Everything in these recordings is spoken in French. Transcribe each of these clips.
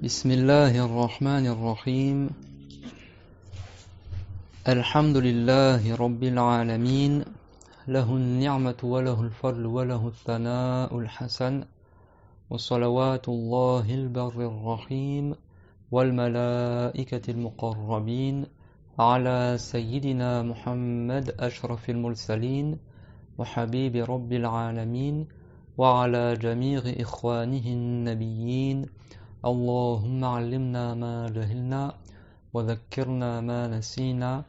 بسم الله الرحمن الرحيم الحمد لله رب العالمين له النعمة وله الفضل وله الثناء الحسن وصلوات الله البر الرحيم والملائكة المقربين على سيدنا محمد أشرف المرسلين وحبيب رب العالمين وعلى جميع إخوانه النبيين اللهم علمنا ما جهلنا وذكرنا ما نسينا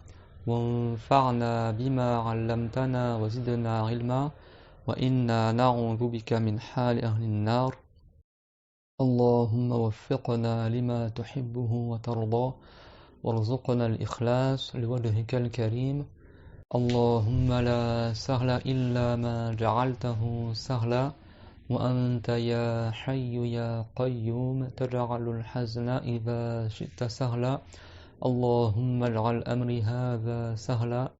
وانفعنا بما علمتنا وزدنا علما وإنا نعوذ بك من حال أهل النار اللهم وفقنا لما تحبه وترضى وارزقنا الإخلاص لوجهك الكريم اللهم لا سهل إلا ما جعلته سهلا وأنت يا حي يا قيوم تجعل الحزن إذا شئت سهلا اللهم اجعل أمري هذا سهلا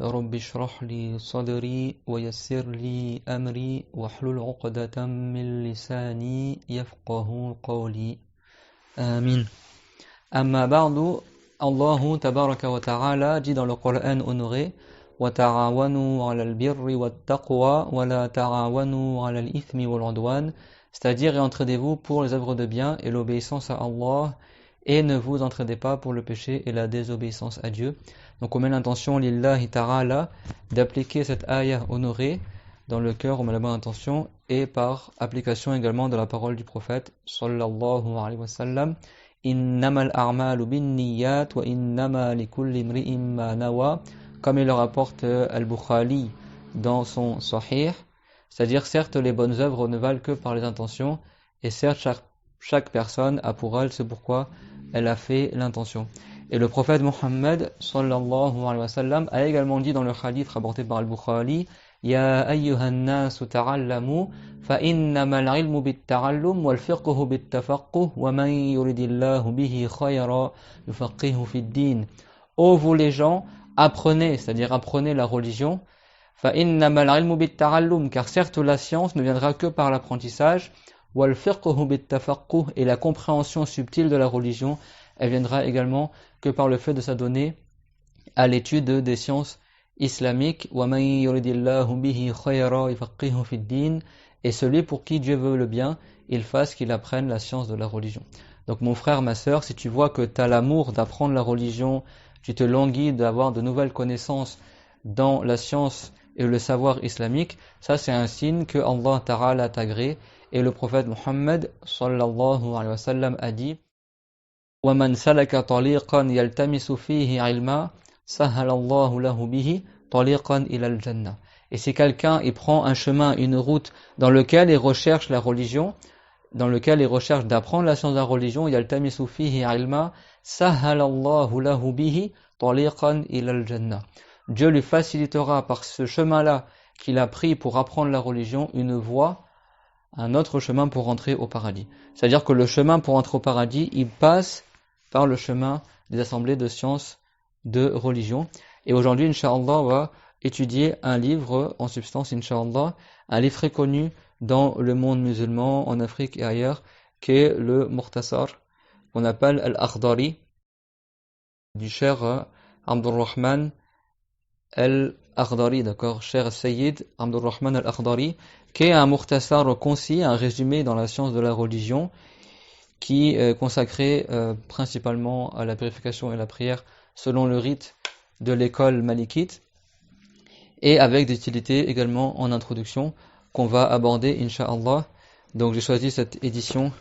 رب اشرح لي صدري ويسر لي أمري واحلل عقدة من لساني يفقه قولي آمين. أما بعد, Allah tabaraka wa ta'ala dit dans le Coran honoré وَتَعَاوَنُوا عَلَى الْبِرِّ وَالتَّقْوَى وَلَا تَعَاوَنُوا عَلَى الْإِثْمِ وَالْعُدْوَانِ, c'est-à-dire entraidez-vous pour les œuvres de bien et l'obéissance à Allah, et ne vous entraidez pas pour le péché et la désobéissance à Dieu. Donc on met l'intention lillahi ta'ala d'appliquer cette ayah honorée dans le cœur, on met la bonne intention, et par application également de la parole du prophète sallallahu alayhi wa sallam, innamal a'malu binniyat wa innama likulli imri'in ma nawa, comme il le rapporte Al-Bukhari dans son Sahih, c'est-à-dire certes les bonnes œuvres ne valent que par les intentions, et certes chaque personne a pour elle ce pourquoi elle a fait l'intention. Et le prophète Mohammed sallallahu alayhi wa sallam a également dit dans le hadith rapporté par Al-Bukhari, Ya ayyuhan nasu ta'allamu fa innamal ilmu bit-ta'allum wal fiqhu bit-tafaqquh wa man yuridillahu bihi khayra yufaqihu fid-din. Ô vous les gens, apprenez, c'est-à-dire apprenez la religion, فَإِنَّمَا الْعِلْمُ بِالتَّعَلُّمِ, car certes la science ne viendra que par l'apprentissage, وَالْفِقْهُ بِالتَّفَقُّهِ, et la compréhension subtile de la religion, elle viendra également que par le fait de s'adonner à l'étude des sciences islamiques, وَمَنْ يُرِدِ اللَّهُ بِهِ خَيْرًا يُفَقِّهُ فِي الدِّينِ, et celui pour qui Dieu veut le bien, il fasse qu'il apprenne la science de la religion. Donc mon frère, ma sœur, si tu vois que tu as l'amour d'apprendre la religion, tu te languis d'avoir de nouvelles connaissances dans la science et le savoir islamique, ça c'est un signe que Allah Ta'ala t'a agréé. Et le prophète Muhammad sallallahu alayhi wa sallam a dit وَمَنْ سَلَكَ طَرِيقًا يَلْتَمِسُ فِيهِ عِلْمًا سَهَّلَ اللَّهُ لَهُ بِهِ طَرِيقًا إِلَى الْجَنَّةِ. Et si quelqu'un il prend un chemin, une route dans lequel il recherche la religion, dans lequel il recherche d'apprendre la science de la religion, يَلْتَمِسُ فِيهِ عِلْمًا سَهَّلَ اللَّهُ لَهُ بِهِ طَرِيقًا إِلَى الْجَنَّةِ. Dieu lui facilitera par ce chemin-là qu'il a pris pour apprendre la religion une voie, un autre chemin pour entrer au paradis. C'est-à-dire que le chemin pour entrer au paradis, il passe par le chemin des assemblées de sciences de religion. Et aujourd'hui, Inch'Allah, on va étudier un livre, en substance, Inch'Allah, un livre très connu dans le monde musulman, en Afrique et ailleurs, qui est le Mukhtasar, qu'on appelle Al-Akhdari, du cher Abdurrahman Al-Akhdari, d'accord, cher Sayyid Abdurrahman Al-Akhdari, qui est un mukhtasar concis, un résumé dans la science de la religion, qui est consacré principalement à la purification et la prière selon le rite de l'école malikite, et avec des utilités également en introduction qu'on va aborder, Inch'Allah, Donc j'ai choisi cette édition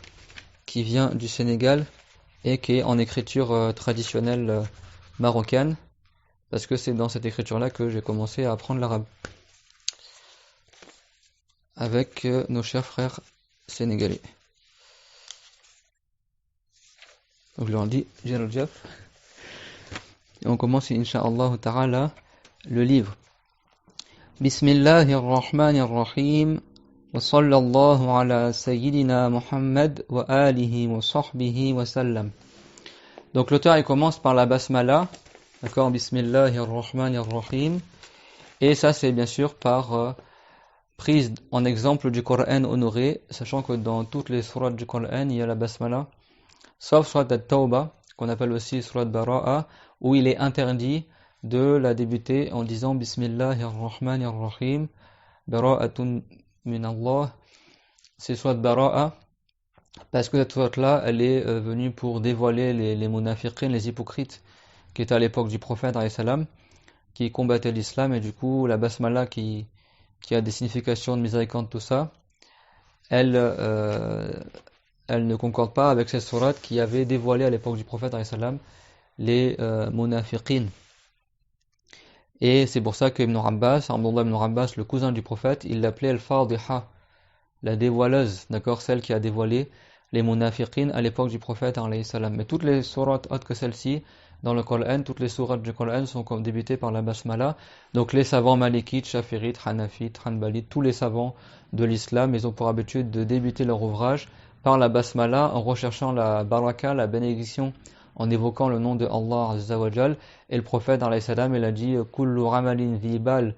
qui vient du Sénégal et qui est en écriture traditionnelle marocaine, parce que c'est dans cette écriture-là que j'ai commencé à apprendre l'arabe avec nos chers frères sénégalais. Donc je leur dis Jalal Jaf. Et on commence Inch'Allah Ta'ala le livre. Bismillahirrahmanirrahim. Wa sallallahu ala sayyidina Muhammad wa alihi wa sahbihi wa sallam. Donc l'auteur il commence par la basmala, d'accord, Bismillahirrahmanirrahim. Et ça c'est bien sûr par prise en exemple du Coran honoré, sachant que dans toutes les sourates du Coran il y a la basmala, sauf surat al-Tawbah, qu'on appelle aussi surat Bara'a, où il est interdit de la débuter en disant Bismillahirrahmanirrahim, Bara'atun min Allah. C'est surat Bara'a, parce que cette surat-là, elle est venue pour dévoiler les munafiqin, les hypocrites, qui étaient à l'époque du prophète, alayhi salam, qui combattaient l'islam, et du coup, la basmala qui a des significations de miséricorde, tout ça, elle ne concorde pas avec cette sourate qui avait dévoilé à l'époque du prophète alayhi salam les munafiqin. Et c'est pour ça que Ibn Abbas, Abdullah ibn Abbas, le cousin du prophète, il l'appelait al-Fadiha, la dévoileuse, d'accord, celle qui a dévoilé les munafiqin à l'époque du prophète alayhi salam. Mais toutes les sourates autres que celle-ci, dans le Coran, toutes les sourates du Coran sont débutées par la basmala. Donc les savants malikites, chafirites, hanafites, hanbalites, tous les savants de l'islam, ils ont pour habitude de débuter leur ouvrage par la basmala en recherchant la baraka, la bénédiction, en évoquant le nom de Allah Azza wa Jal. Et le prophète alayhi salam, il a dit kullu ramalin dhibal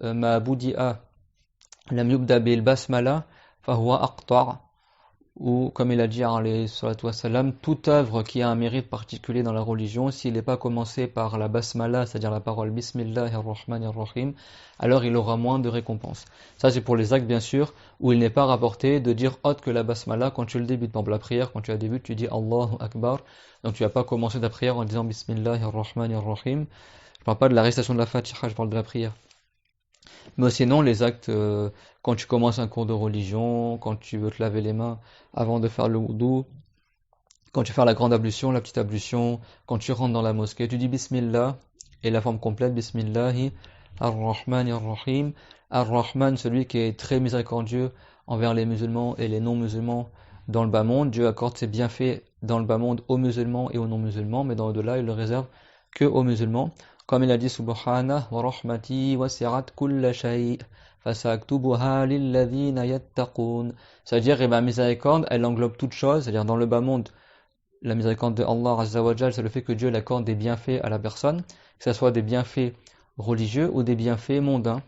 ma budi'a lam yubda bil basmala fahuwa aqta'. Ou comme il a dit alayhi salatu wassalam, toute œuvre qui a un mérite particulier dans la religion, s'il n'est pas commencé par la basmala, c'est-à-dire la parole Bismillahirrahmanirrahim, alors il aura moins de récompense. Ça c'est pour les actes bien sûr, où il n'est pas rapporté de dire autre que la basmala quand tu le débutes. Par exemple la prière, quand tu la débutes, tu dis Allahu Akbar, donc tu vas pas commencer ta prière en disant Bismillahirrahmanirrahim. Je parle pas de la récitation de la Fatiha, je parle de la prière. Mais sinon, les actes, quand tu commences un cours de religion, quand tu veux te laver les mains avant de faire le wudu, quand tu fais la grande ablution, la petite ablution, quand tu rentres dans la mosquée, tu dis Bismillah, et la forme complète, Bismillahi ar-Rahmanir-Rahim. Ar-Rahman, celui qui est très miséricordieux envers les musulmans et les non-musulmans dans le bas monde. Dieu accorde ses bienfaits dans le bas monde aux musulmans et aux non-musulmans, mais dans au-delà, il le réserve que aux musulmans. Comme il a dit Subhanahu wa rahmati wasi'at kulla shay' fasaktubuha lilladhina yattaqun. C'est-à-dire, ma miséricorde, elle englobe toute chose, c'est-à-dire dans le bas monde, la miséricorde de Allah Azza wa Jal, c'est le fait que Dieu accorde des bienfaits à la personne, que ce soit des bienfaits religieux ou des bienfaits mondains,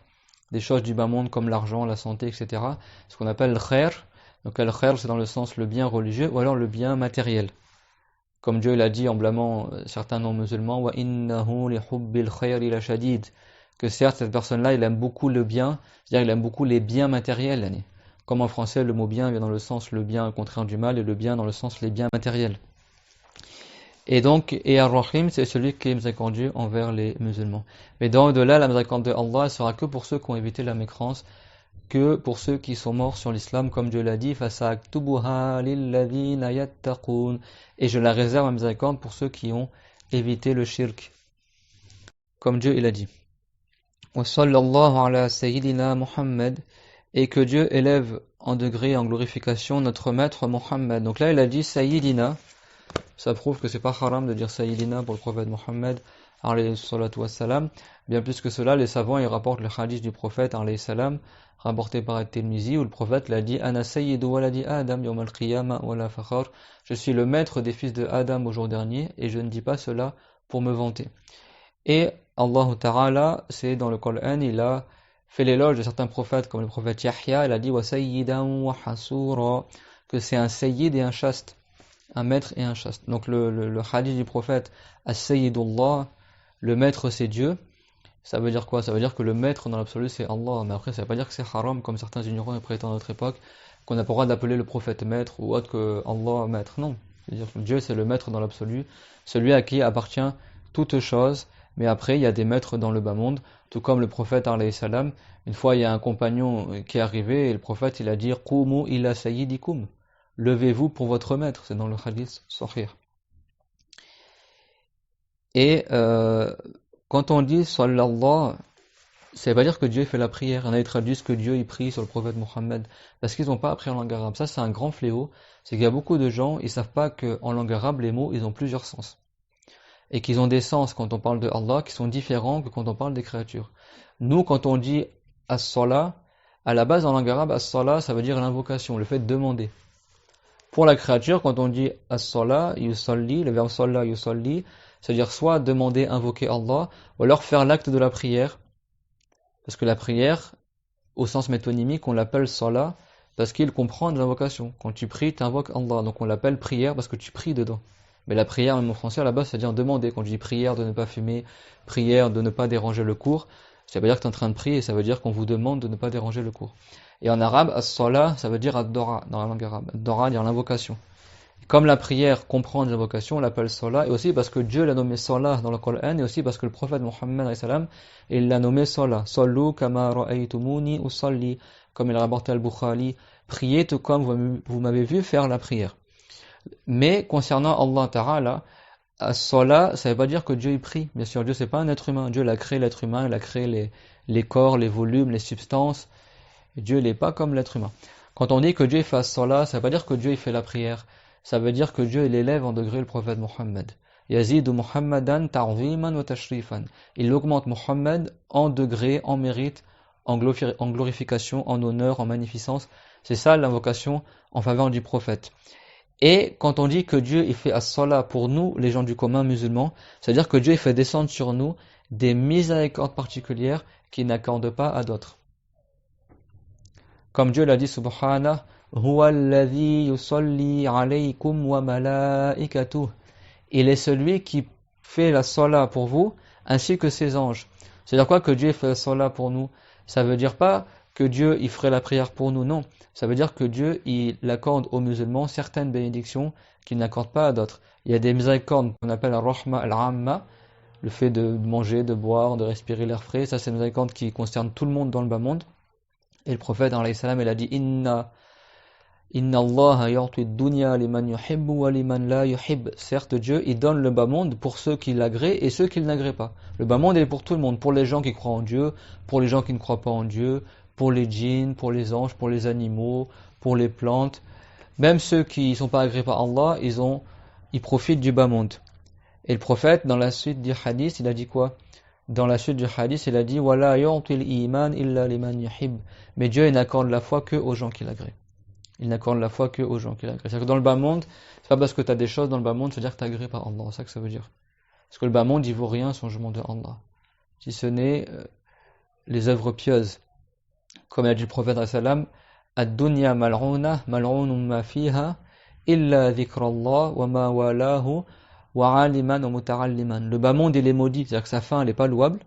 des choses du bas monde comme l'argent, la santé, etc. Ce qu'on appelle le khair. Donc le khair, c'est dans le sens le bien religieux ou alors le bien matériel. Comme Dieu l'a dit en blâmant certains non-musulmans, wa innahu li hubbil khayri la shadid, que certes cette personne-là, il aime beaucoup le bien, c'est-à-dire il aime beaucoup les biens matériels. Comme en français, le mot bien vient dans le sens le bien contraire du mal et le bien dans le sens les biens matériels. Et donc, et Ar-Rahim, c'est celui qui est miséricordieux envers les musulmans. Mais dans au-delà, la miséricorde de Allah sera que pour ceux qui ont évité la mécrance, que pour ceux qui sont morts sur l'islam, comme Dieu l'a dit, fasaktubuha lilladhina yattaqun, et je la réserve à miséricorde pour ceux qui ont évité le shirk, comme Dieu il a dit. Wa sallallahu ala sayyidina Muhammad, et que Dieu élève en degré, en glorification notre maître Muhammad. Donc là il a dit sayyidina, ça prouve que c'est pas haram de dire sayyidina pour le prophète Muhammad alayhi salatu wassalam. Bien plus que cela, les savants ils rapportent le hadith du prophète alayhi salam rapporté par At-Tirmizi où le prophète l'a dit ana sayyidu waladi adam yawm al-qiyamah wa la fakhar, je suis le maître des fils de Adam au jour dernier et je ne dis pas cela pour me vanter. Et Allah Ta'ala, c'est dans le Coran, il a fait l'éloge de certains prophètes comme le prophète Yahya, il a dit wa sayyidan wa hasura, que c'est un sayyid et un chaste, un maître et un chaste. Donc le hadith du prophète as-sayyidullah, le maître c'est Dieu. Ça veut dire quoi? Ça veut dire que le maître dans l'absolu c'est Allah, mais après ça veut pas dire que c'est haram comme certains ignorants prétendent à notre époque, qu'on n'a pas le droit d'appeler le prophète maître ou autre que Allah maître. Non, c'est-à-dire que Dieu c'est le maître dans l'absolu, celui à qui appartient toute chose, Mais après, il y a des maîtres dans le bas monde, tout comme le prophète alayhi salam. Une fois, il y a un compagnon qui est arrivé et le prophète, il a dit Qumu ila sayyidikum. Levez-vous pour votre maître. C'est dans le hadith Sahih. Et quand on dit sallallahu, ça veut pas dire que Dieu fait la prière. On a traduit ce que Dieu y prie sur le prophète Mohammed. Parce qu'ils n'ont pas appris en langue arabe. Ça, c'est un grand fléau. C'est qu'il y a beaucoup de gens, ils savent pas qu'en langue arabe, les mots, ils ont plusieurs sens. Et qu'ils ont des sens quand on parle de Allah qui sont différents que quand on parle des créatures. Nous, quand on dit as-salah, à la base en langue arabe, as-salah, ça veut dire l'invocation, le fait de demander. Pour la créature, quand on dit as-salah, yusalli, le verbe salah, yusalli, c'est-à-dire soit demander, invoquer Allah, ou alors faire l'acte de la prière. Parce que la prière, au sens métonymique, on l'appelle salah, parce qu'il comprend de l'invocation. Quand tu pries, tu invoques Allah. Donc on l'appelle prière parce que tu pries dedans. Mais la prière, même en français, à la base, c'est-à-dire demander. Quand je dis prière de ne pas fumer, prière de ne pas déranger le cours, ça veut dire que tu es en train de prier, ça veut dire qu'on vous demande de ne pas déranger le cours. Et en arabe, as-salah, ça veut dire ad-dora, dans la langue arabe. Ad-dora, dire l'invocation. Comme la prière comprend l'invocation, on l'appelle salah, et aussi parce que Dieu l'a nommé salah dans le Coran, et aussi parce que le prophète Mohammed, il l'a nommé salah. Sallu kama ra'aytumuni usalli, comme il a rapporté al-Bukhari, priez tout comme vous m'avez vu faire la prière. Mais concernant Allah Ta'ala, as-salah, ça ne veut pas dire que Dieu y prie. Bien sûr, Dieu c'est pas un être humain. Dieu l'a créé l'être humain, il a créé les corps, les volumes, les substances. Et Dieu n'est pas comme l'être humain. Quand on dit que Dieu fait as-salah, ça ne veut pas dire que Dieu il fait la prière. Ça veut dire que Dieu il élève en degré le prophète Mohammed. Yazidu Muhammadan ta'ziman wa tashrifan. Il augmente Mohammed en degré, en mérite, en glorification, en honneur, en magnificence. C'est ça l'invocation en faveur du prophète. Et quand on dit que Dieu il fait as-salah pour nous, les gens du commun musulmans, c'est-à-dire que Dieu il fait descendre sur nous des miséricordes particulières qu'il n'accorde pas à d'autres. Comme Dieu l'a dit subhanahu, huwa alladhi yusalli alaykum wa malaikatuh. Il est celui qui fait la salat pour vous, ainsi que ses anges. C'est-à-dire quoi que Dieu fait la salat pour nous? Ça veut dire pas que Dieu il ferait la prière pour nous, non. Ça veut dire que Dieu il accorde aux musulmans certaines bénédictions qu'il n'accorde pas à d'autres. Il y a des miséricordes qu'on appelle al-rahma al-amma, le fait de manger, de boire, de respirer l'air frais. Ça c'est une miséricorde qui concerne tout le monde dans le bas monde. Et le prophète alayhi salam il a dit Inna Allah yu'ti ad-dunya liman yuhibbu wa liman la yuhib. Certes Dieu il donne le bas monde pour ceux qui l'agréent et ceux qui ne l'agréent pas. Le bas monde est pour tout le monde, pour les gens qui croient en Dieu, pour les gens qui ne croient pas en Dieu, pour les djinns, pour les anges, pour les animaux, pour les plantes. Même ceux qui ne sont pas agréés par Allah, ils profitent du bas monde. Et le prophète dans la suite du hadith, il a dit quoi? Dans la suite du hadith, il a dit Wala yu'til iman illa liman yuhib. Mais Dieu il n'accorde la foi que aux gens qui l'agréent. Il n'accorde la foi que aux gens qui l'agréent. C'est-à-dire que dans le bas monde, c'est pas parce que tu as des choses dans le bas monde, c'est-à-dire que tu es agréé par Allah. C'est ça que ça veut dire. Parce que le bas monde, il vaut rien sans jugement de Allah. Si ce n'est les œuvres pieuses. Comme a dit le prophète sallam, Ad-dunya mal'una, mal'unum ma fiha, illa dhikrallah wa ma walahu. Le bas monde il est maudit, c'est-à-dire que sa fin elle n'est pas louable,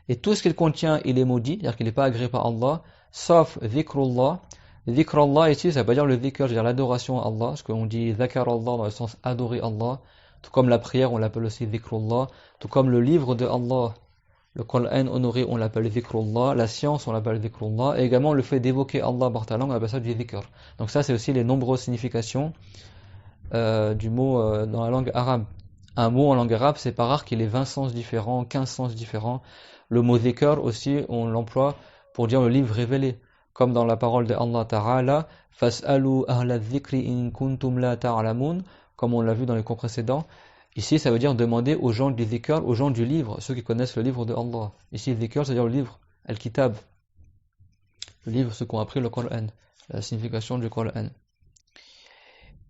et tout ce qu'il contient il est maudit, c'est-à-dire qu'il n'est pas agréé par Allah, sauf dhikrullah. Dhikrullah ici ça veut pas dire le dhikr, c'est-à-dire l'adoration à Allah, parce qu'on dit dhakarallah dans le sens adorer Allah, tout comme la prière on l'appelle aussi dhikrullah, tout comme le livre de Allah, le Coran honoré on l'appelle dhikrullah, la science on l'appelle dhikrullah, et également le fait d'évoquer Allah bartalang on appelle ça du dhikr. Donc ça c'est aussi les nombreuses significations du mot dans la langue arabe. Un mot en langue arabe, c'est pas rare qu'il ait 20 sens différents, 15 sens différents. Le mot dhikr aussi, on l'emploie pour dire le livre révélé. Comme dans la parole de Allah Ta'ala, Fas'alu ahla dhikri in kuntum la ta'lamun, comme on l'a vu dans les cours précédents. Ici, ça veut dire demander aux gens du dhikr, aux gens du livre, ceux qui connaissent le livre de Allah. Ici, dhikr, c'est-à-dire le livre, al-kitab. Le livre, ceux qui ont appris le Coran, la signification du Coran.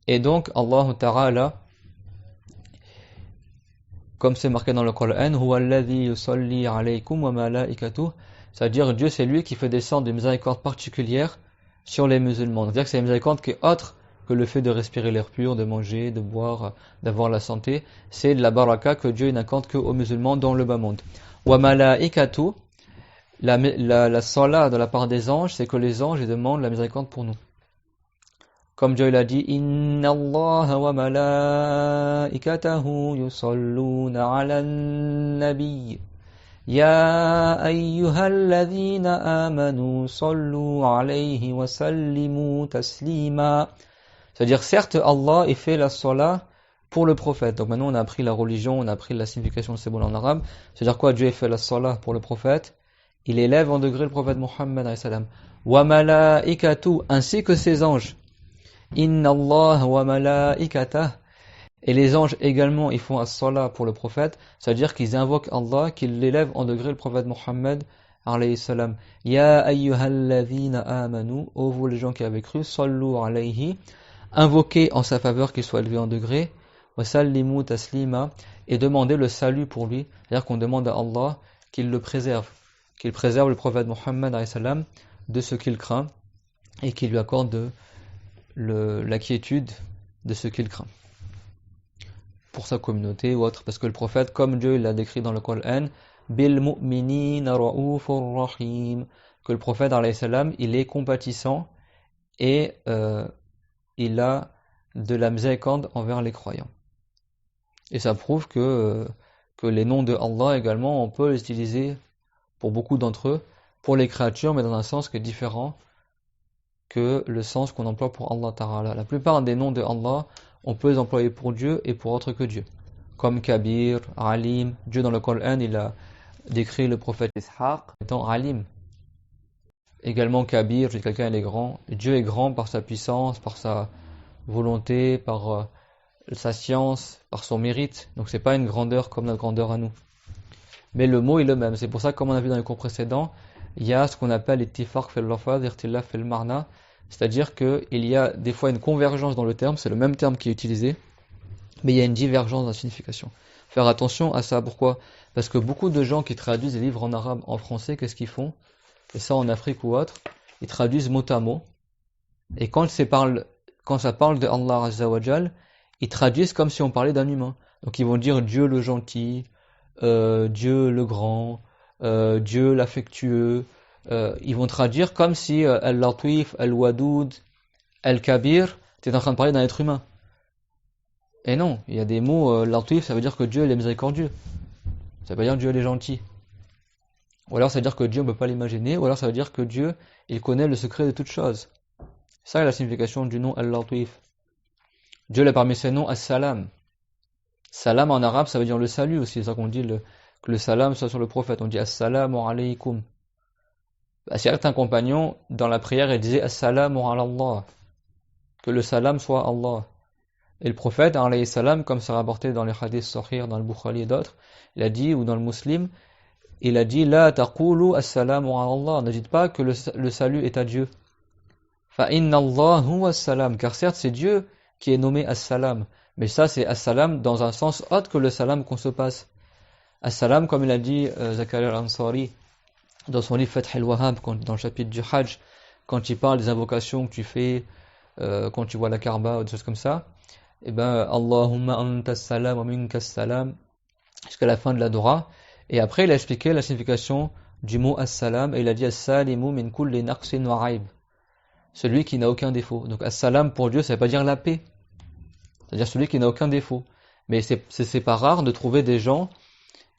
Et donc, Allah Ta'ala, comme c'est marqué dans le Coran, huwa alladhi yusalli alaykum wa malaikatuh, c'est-à-dire Dieu c'est lui qui fait descendre des miséricordes particulières sur les musulmans. C'est-à-dire que c'est une miséricorde qui est autre que le fait de respirer l'air pur, de manger, de boire, d'avoir la santé. C'est de la baraka que Dieu n'accorde qu'aux musulmans dans le bas monde. Wa malaikatuh, la salat de la part des anges, c'est que les anges ils demandent la miséricorde pour nous. Comme Dieu l'a dit, Inna Allah wa malaikatahu yusalluna ala nabi. Ya ayyuhalladhina amanu sallu alayhi wa sallimu taslima. C'est-à-dire, certes, Allah ait fait la salat pour le prophète. Donc maintenant, on a appris la religion, on a appris la signification de ces mots en arabe. C'est-à-dire quoi, Dieu ait fait la salat pour le prophète? Il élève en degré le prophète Muhammad alayhi salam. Wa malaikatu, ainsi que ses anges. Inna Allah wa malaikatah. Et les anges également, ils font as-salat pour le prophète, c'est-à-dire qu'ils invoquent Allah, qu'ils l'élèvent en degré le prophète Muhammad alayhi salam. Ya ayyuhalladhina amanu, ô vous les gens qui avez cru, sallu alayhi, invoquez en sa faveur qu'il soit élevé en degré, wa sallimu taslima, et demandez le salut pour lui, c'est-à-dire qu'on demande à Allah qu'il le préserve, qu'il préserve le prophète Muhammad alayhi salam de ce qu'il craint, et qu'il lui accorde la quiétude de ce qu'il craint pour sa communauté ou autre, parce que le prophète, comme Dieu l'a décrit dans le Coran, bil mu'minina ra'ufur rahim, que le prophète alayhi salam, il est compatissant et il a de la miséricorde envers les croyants. Et ça prouve que les noms de Allah également, on peut les utiliser pour beaucoup d'entre eux, pour les créatures, mais dans un sens qui est différent que le sens qu'on emploie pour Allah Ta'ala. La plupart des noms de Allah, on peut les employer pour Dieu et pour autre que Dieu. Comme Kabir, Alim. Dieu dans le Coran, il a décrit le prophète Ishaq étant Alim. Également Kabir, quelqu'un il est grand. Dieu est grand par sa puissance, par sa volonté, par sa science, par son mérite. Donc c'est pas une grandeur comme notre grandeur à nous. Mais le mot est le même. C'est pour ça que, comme on a vu dans les cours précédents, il y a ce qu'on appelle ittifaq fil lafaz, irtilaf fil marna, c'est-à-dire qu'il y a des fois une convergence dans le terme, c'est le même terme qui est utilisé, mais il y a une divergence dans la signification. Faire attention à ça, pourquoi? Parce que beaucoup de gens qui traduisent des livres en arabe, en français, qu'est-ce qu'ils font? Et ça en Afrique ou autre, ils traduisent mot à mot, et quand ça parle de Allah Azza wa Jal, ils traduisent comme si on parlait d'un humain. Donc ils vont dire Dieu le gentil, Dieu le grand, Dieu l'affectueux, ils vont traduire comme si Al-Latif, Al-Wadoud, Al-Kabir, tu es en train de parler d'un être humain. Et non, il y a des mots, Latif, ça veut dire que Dieu est miséricordieux. Ça veut dire que Dieu est gentil. Ou alors ça veut dire que Dieu ne peut pas l'imaginer, ou alors ça veut dire que Dieu, il connaît le secret de toutes choses. Ça est la signification du nom Al-Latif. Dieu l'a parmi ses noms As-Salam. Salam en arabe, ça veut dire le salut aussi, c'est ça qu'on dit que le salam soit sur le prophète. On dit Assalamu alaykum. Certains compagnons, dans la prière, ils disaient Assalamu ala Allah. Que le salam soit Allah. Et le prophète, alayhi salam, comme c'est rapporté dans les hadiths Sahih, dans le Bukhari et d'autres, il a dit, ou dans le Muslim, il a dit La taqulu assalamu ala Allah. Ne dites pas que le salut est à Dieu. Fa inna Allah huwa as-salam. Car certes, c'est Dieu qui est nommé as-salam. Mais ça, c'est as-salam dans un sens autre que le salam qu'on se passe. As-salam, comme il a dit Zakaria al-Ansari dans son livre Fath al-Wahhab, dans le chapitre du Hajj, quand il parle des invocations que tu fais quand tu vois la Kaaba ou des choses comme ça, et ben Allahumma anta as-salam wa minka as-salam jusqu'à la fin de la Dora. Et après, il a expliqué la signification du mot as-salam et il a dit as-salimu min kulli naqsin wa aib. Celui qui n'a aucun défaut. Donc as-salam pour Dieu, ça veut pas dire la paix. C'est-à-dire celui qui n'a aucun défaut. Mais c'est pas rare de trouver des gens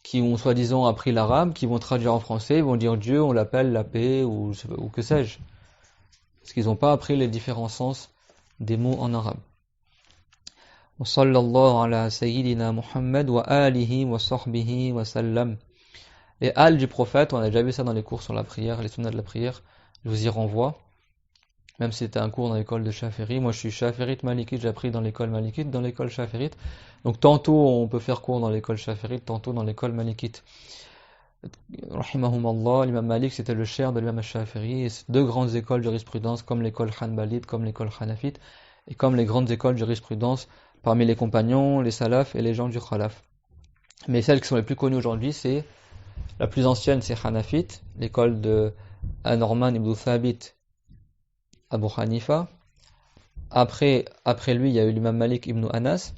qui ont soi-disant appris l'arabe, qui vont traduire en français, ils vont dire Dieu, on l'appelle la paix, ou que sais-je. Parce qu'ils n'ont pas appris les différents sens des mots en arabe. Wa sallallahu ala sayyidina Muhammad wa alihi wa sahbihi wa sallam. Les al du prophète, on a déjà vu ça dans les cours sur la prière, les sunnahs de la prière, je vous y renvoie. Même si c'était un cours dans l'école de Shafiri, moi je suis Shafirite Malikite, j'ai appris dans l'école Malikite, dans l'école Shafirite. Donc tantôt on peut faire cours dans l'école Shafirite, tantôt dans l'école Malikite. Rahimahumallah, l'imam Malik c'était le cher de l'imam Shafiri, et c'est deux grandes écoles de jurisprudence comme l'école Hanbalite, comme l'école Hanafite, et comme les grandes écoles de jurisprudence parmi les compagnons, les salafs et les gens du khalaf. Mais celles qui sont les plus connues aujourd'hui, c'est la plus ancienne, c'est Hanafite, l'école de An-Nu'man ibn Thabit, Abu Hanifa. Après lui, il y a eu l'imam Malik ibn Anas,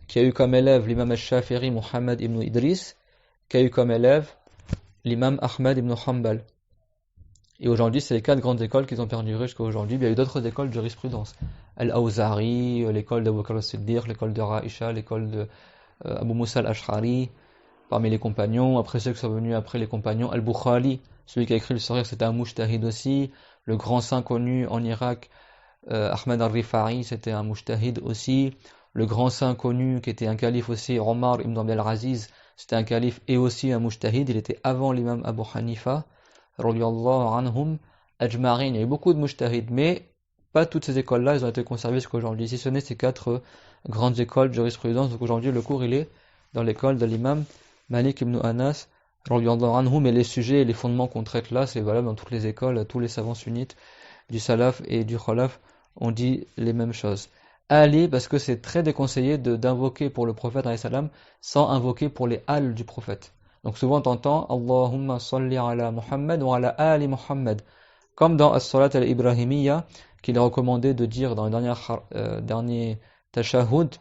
qui a eu comme élève l'imam al-Shafiri Muhammad ibn Idris, qui a eu comme élève l'imam Ahmad ibn Hanbal. Et aujourd'hui, c'est les quatre grandes écoles qui ont perduré jusqu'à aujourd'hui. Il y a eu d'autres écoles de jurisprudence. Al-Awzari, l'école d'Abu Bakr as-Siddiq, l'école de Aïcha, l'école de Abu Musa al-Ash'ari, parmi les compagnons. Après ceux qui sont venus après les compagnons, Al-Bukhari, celui qui a écrit le Sahih, c'était un mujtahid aussi. Le grand saint connu en Irak, Ahmed al-Rifa'i, c'était un mujtahid aussi. Le grand saint connu qui était un calife aussi, Omar ibn Abdel Aziz, c'était un calife et aussi un mujtahid. Il était avant l'imam Abu Hanifa, radiyallahu anhum ajma'in. Il y a eu beaucoup de mujtahids, mais pas toutes ces écoles-là, elles ont été conservées jusqu'à aujourd'hui. Si ce n'est ces 4 grandes écoles de jurisprudence. Donc aujourd'hui, le cours, il est dans l'école de l'imam Malik ibn Anas, radiyallahu anhu, mais les sujets et les fondements qu'on traite là, c'est valable dans toutes les écoles, tous les savants sunnites du salaf et du khalaf ont dit les mêmes choses. Ali, parce que c'est très déconseillé d'invoquer pour le prophète alayhi salam sans invoquer pour les al du prophète. Donc souvent on entend Allahumma salli ala Muhammad wa ala ali Muhammad, comme dans as-salat al-ibrahimiyya qu'il est recommandé de dire dans le dernier tashahhud,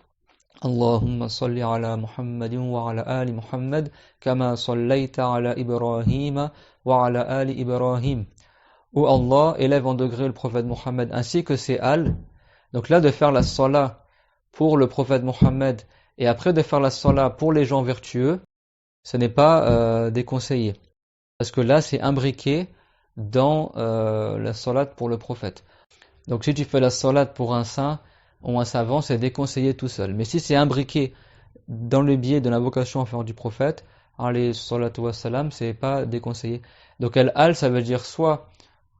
Allahumma salli ala Muhammadin wa ala ali Muhammad kama sallaita ala Ibrahim wa ala ali Ibrahim. Où Allah élève en degré le prophète Mohammed ainsi que ses al. Donc là, de faire la salat pour le prophète Mohammed et après de faire la salat pour les gens vertueux, ce n'est pas déconseillé. Parce que là, c'est imbriqué dans la salat pour le prophète. Donc si tu fais la salat pour un saint ou un savant, c'est déconseillé tout seul. Mais si c'est imbriqué dans le biais de l'invocation en faveur du prophète, alayhi salatu wassalam, c'est pas déconseillé. Donc al, ça veut dire soit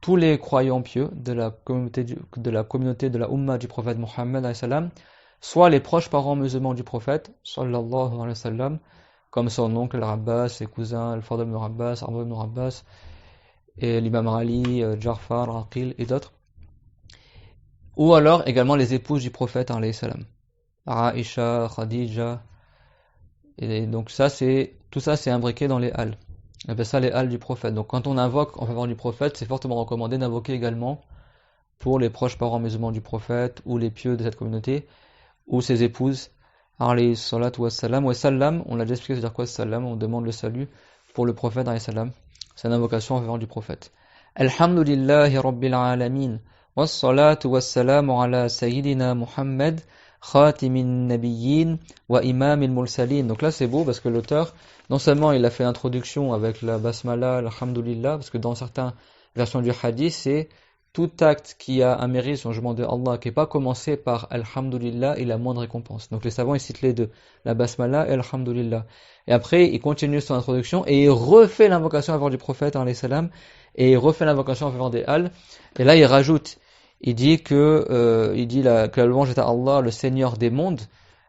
tous les croyants pieux de la communauté de la Ummah du prophète Mohammed, soit les proches parents musulmans du prophète, sallallahu alayhi wa sallam, comme son oncle Al-Abbas, ses cousins Al-Fadl ibn Abbas, Amr ibn Abbas, et l'imam Ali, Ja'far, Aqil et d'autres. Ou alors également les épouses du prophète, alayhi salam, Aïcha, Khadija. Et donc tout ça c'est imbriqué dans les al. On appelle ça les al du prophète. Donc quand on invoque en faveur du prophète, c'est fortement recommandé d'invoquer également pour les proches parents musulmans du prophète, ou les pieux de cette communauté, ou ses épouses, alayhi salatu wassalam. Wa sallam, on l'a déjà expliqué, c'est-à-dire quoi salam, on demande le salut pour le prophète, alayhi salam. C'est une invocation en faveur du prophète. Alhamdulillahi rabbil alamin, wassalatu wassalamu ala sayyidina Muhammad, khatimin nabiyyin wa imamil mursalin. Donc là c'est beau parce que l'auteur, non seulement il a fait l'introduction avec la basmala, alhamdulillah, parce que dans certaines versions du hadith, c'est tout acte qui a un mérite sur le jugement de Allah, qui n'est pas commencé par alhamdulillah, il a moins de récompense. Donc les savants ils citent les deux, la basmala et alhamdulillah. Et après il continue son introduction et il refait l'invocation en faveur du prophète, alayhi salam, et il refait l'invocation en faveur des al. Et là il rajoute, il dit que la louange est à Allah, le Seigneur des mondes,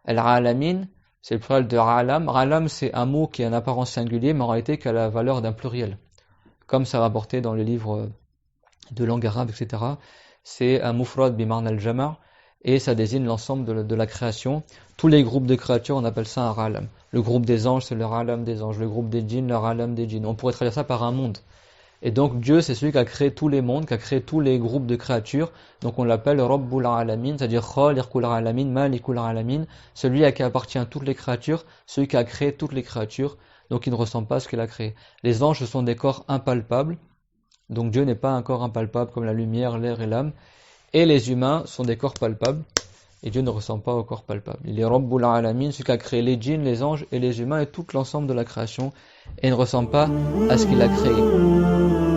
al-alamin. C'est le pluriel de Ra'alam. Ra'alam, c'est un mot qui est en apparence singulier, mais en réalité qui a la valeur d'un pluriel. Comme ça rapporté dans les livres de langue arabe, etc. C'est un mufrad bimarna al-jama' et ça désigne l'ensemble de la création. Tous les groupes de créatures, on appelle ça un Ra'alam. Le groupe des anges, c'est le Ra'alam des anges. Le groupe des djinns, le Ra'alam des djinns. On pourrait traduire ça par un monde. Et donc Dieu, c'est celui qui a créé tous les mondes, qui a créé tous les groupes de créatures. Donc on l'appelle Rabbul Alamin, c'est-à-dire Khaliqul Alamin, Malikul Alamin, celui à qui appartient toutes les créatures, celui qui a créé toutes les créatures, donc il ne ressemble pas à ce qu'il a créé. Les anges, ce sont des corps impalpables, donc Dieu n'est pas un corps impalpable comme la lumière, l'air et l'âme. Et les humains sont des corps palpables, et Dieu ne ressemble pas au corps palpable. Il est Rabbul Alamin, celui qui a créé les djinns, les anges et les humains et tout l'ensemble de la création, et ne ressemble pas à ce qu'il a créé.